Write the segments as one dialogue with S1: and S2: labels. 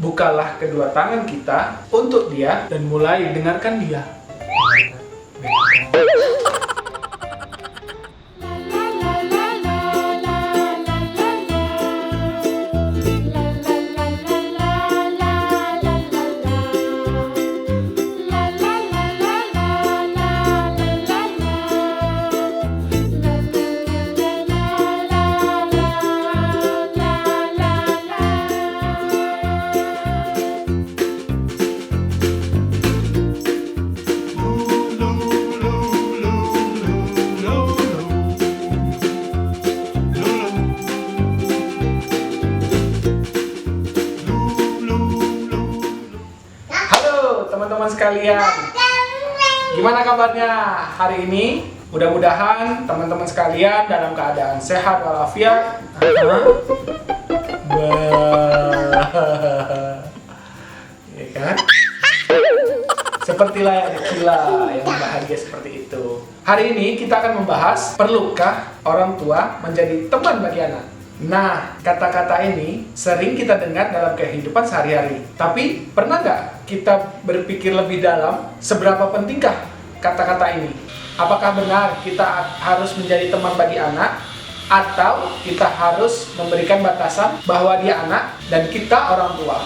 S1: bukalah kedua tangan kita untuk dia dan mulai dengarkan dia. Teman-teman sekalian, gimana kabarnya hari ini? Mudah-mudahan teman-teman sekalian dalam keadaan sehat walafiat. Ya kan? Seperti layaknya Kila yang bahagia seperti itu. Hari ini kita akan membahas, perlukah orang tua menjadi teman bagi anak? Nah, kata-kata ini sering kita dengar dalam kehidupan sehari-hari. Tapi, pernah nggak kita berpikir lebih dalam seberapa pentingkah kata-kata ini? Apakah benar kita harus menjadi teman bagi anak? Atau kita harus memberikan batasan bahwa dia anak dan kita orang tua?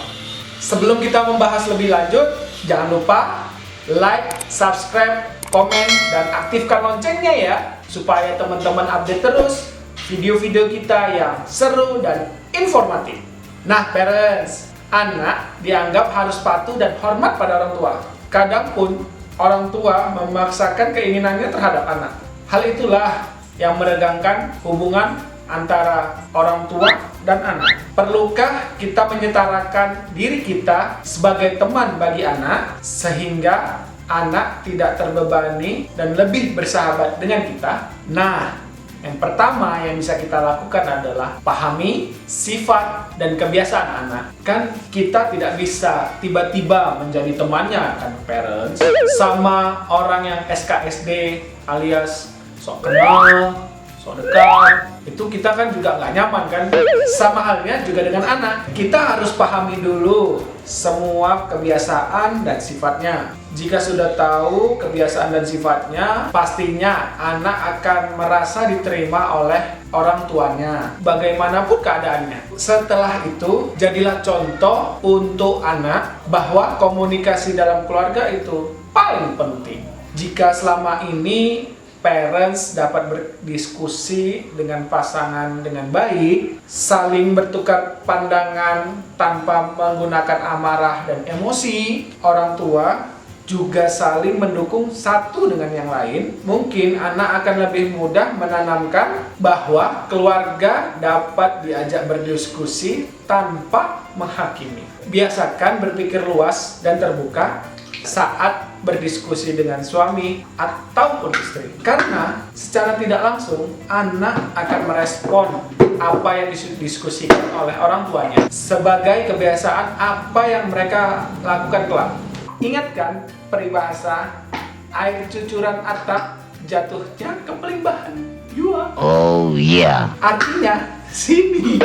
S1: Sebelum kita membahas lebih lanjut, jangan lupa like, subscribe, komen, dan aktifkan loncengnya ya, supaya teman-teman update terus video-video kita yang seru dan informatif. Nah, parents, anak dianggap harus patuh dan hormat pada orang tua. Kadang pun orang tua memaksakan keinginannya terhadap anak. Hal itulah yang meregangkan hubungan antara orang tua dan anak. Perlukah kita menyetarakan diri kita sebagai teman bagi anak sehingga anak tidak terbebani dan lebih bersahabat dengan kita? Nah, yang pertama yang bisa kita lakukan adalah pahami sifat dan kebiasaan anak. Kan kita tidak bisa tiba-tiba menjadi temannya kan, parents, sama orang yang SKSD alias sok kenal, sok dekat. Itu kita kan juga nggak nyaman kan. Sama halnya juga dengan anak. Kita harus pahami dulu semua kebiasaan dan sifatnya. Jika sudah tahu kebiasaan dan sifatnya, pastinya anak akan merasa diterima oleh orang tuanya, bagaimanapun keadaannya. Setelah itu, jadilah contoh untuk anak bahwa komunikasi dalam keluarga itu paling penting. Jika selama ini parents dapat berdiskusi dengan pasangan dengan baik, saling bertukar pandangan tanpa menggunakan amarah dan emosi, orang tua juga saling mendukung satu dengan yang lain, mungkin anak akan lebih mudah menanamkan bahwa keluarga dapat diajak berdiskusi tanpa menghakimi. Biasakan berpikir luas dan terbuka saat berdiskusi dengan suami ataupun istri. Karena secara tidak langsung anak akan merespon apa yang didiskusikan oleh orang tuanya sebagai kebiasaan apa yang mereka lakukan kelak. Ingat kan peribahasa air cucuran atap jatuhnya ke pelimbahan. Yua.
S2: Oh iya.
S1: Artinya sini.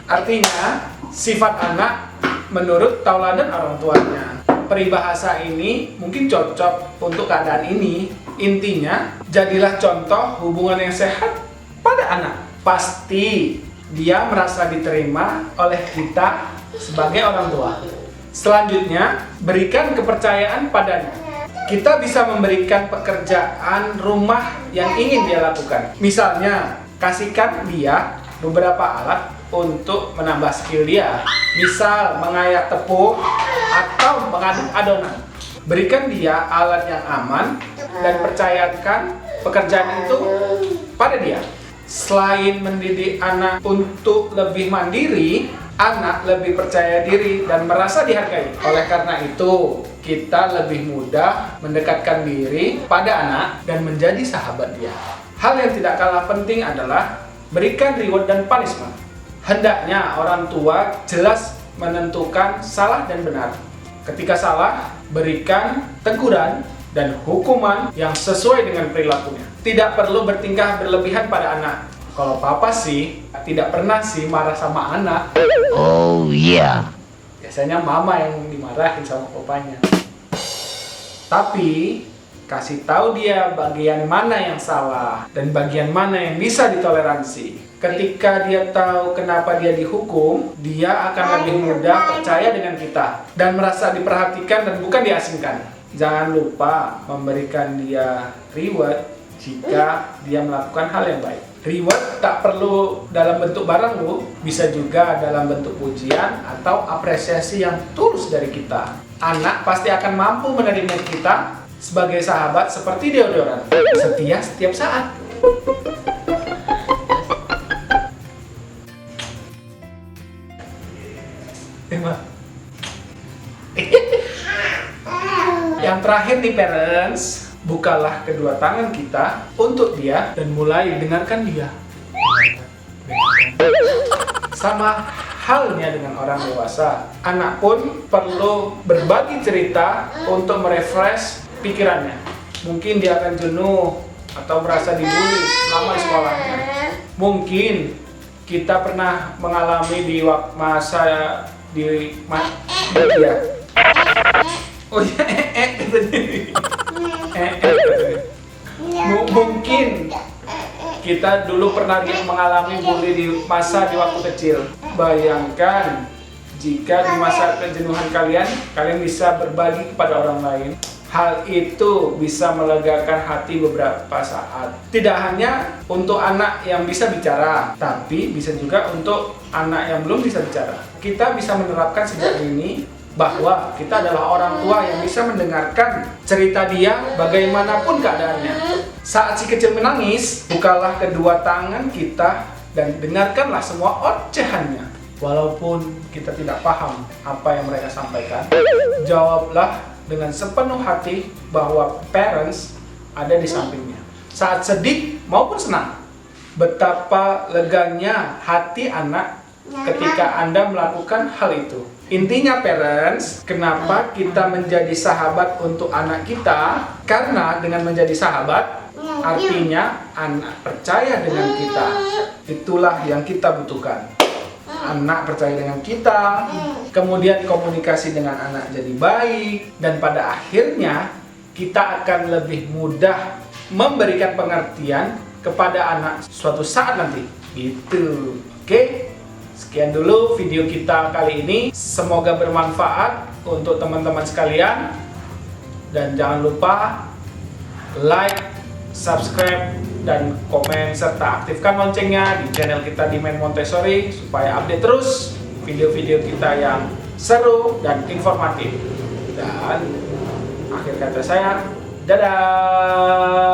S1: Artinya sifat anak menurut tauladan orang tuanya. Peribahasa ini mungkin cocok untuk keadaan ini. Intinya, jadilah contoh hubungan yang sehat pada anak. Pasti dia merasa diterima oleh kita sebagai orang tua. Selanjutnya, berikan kepercayaan padanya. Kita bisa memberikan pekerjaan rumah yang ingin dia lakukan. Misalnya, kasihkan dia beberapa alat untuk menambah skill dia. Misal, mengayak tepung atau mengaduk adonan. Berikan dia alat yang aman dan percayakan pekerjaan itu pada dia. Selain mendidik anak untuk lebih mandiri, anak lebih percaya diri dan merasa dihargai. Oleh karena itu, kita lebih mudah mendekatkan diri pada anak dan menjadi sahabat dia. Hal yang tidak kalah penting adalah berikan reward dan punishment. Hendaknya orang tua jelas menentukan salah dan benar. Ketika salah, berikan teguran dan hukuman yang sesuai dengan perilakunya. Tidak perlu bertingkah berlebihan pada anak. Kalau papa sih, tidak pernah sih marah sama anak.
S2: Oh Iya.
S1: Biasanya mama yang dimarahin sama papanya. Tapi kasih tahu dia bagian mana yang salah dan bagian mana yang bisa ditoleransi. Ketika dia tahu kenapa dia dihukum, dia akan lebih mudah percaya dengan kita dan merasa diperhatikan dan bukan diasingkan. Jangan lupa memberikan dia reward jika dia melakukan hal yang baik. Reward tak perlu dalam bentuk barang loh, bisa juga dalam bentuk pujian atau apresiasi yang tulus dari kita. Anak pasti akan mampu menerima kita sebagai sahabat seperti deodoran, setia setiap saat. Yang terakhir nih parents, bukalah kedua tangan kita untuk dia dan mulai dengarkan dia. Sama halnya dengan orang dewasa, anak pun perlu berbagi cerita untuk merefresh pikirannya. Mungkin dia akan jenuh atau merasa dibully selama di sekolahnya. Mungkin kita pernah mengalami di masa ya. Oh ya, mungkin kita dulu pernah mengalami bully di waktu kecil. Bayangkan jika di masa kejenuhan kalian bisa berbagi kepada orang lain. Hal itu bisa melegakan hati beberapa saat. Tidak hanya untuk anak yang bisa bicara, tapi bisa juga untuk anak yang belum bisa bicara. Kita bisa menerapkan sejak dini bahwa kita adalah orang tua yang bisa mendengarkan cerita dia bagaimanapun keadaannya. Saat si kecil menangis, bukalah kedua tangan kita dan dengarkanlah semua ocehannya. Walaupun kita tidak paham apa yang mereka sampaikan, jawablah dengan sepenuh hati bahwa parents ada di sampingnya. Saat sedih maupun senang, betapa leganya hati anak ketika Anda melakukan hal itu. Intinya parents, kenapa kita menjadi sahabat untuk anak kita? Karena dengan menjadi sahabat, artinya anak percaya dengan kita. Itulah yang kita butuhkan. Anak percaya dengan kita, kemudian komunikasi dengan anak jadi baik, dan pada akhirnya kita akan lebih mudah memberikan pengertian kepada anak suatu saat nanti. Gitu. Oke? Sekian dulu video kita kali ini. Semoga bermanfaat untuk teman-teman sekalian. Dan jangan lupa like, subscribe, dan komen serta aktifkan loncengnya di channel kita di Main Montessori supaya update terus video-video kita yang seru dan informatif. Dan akhir kata saya, dadah!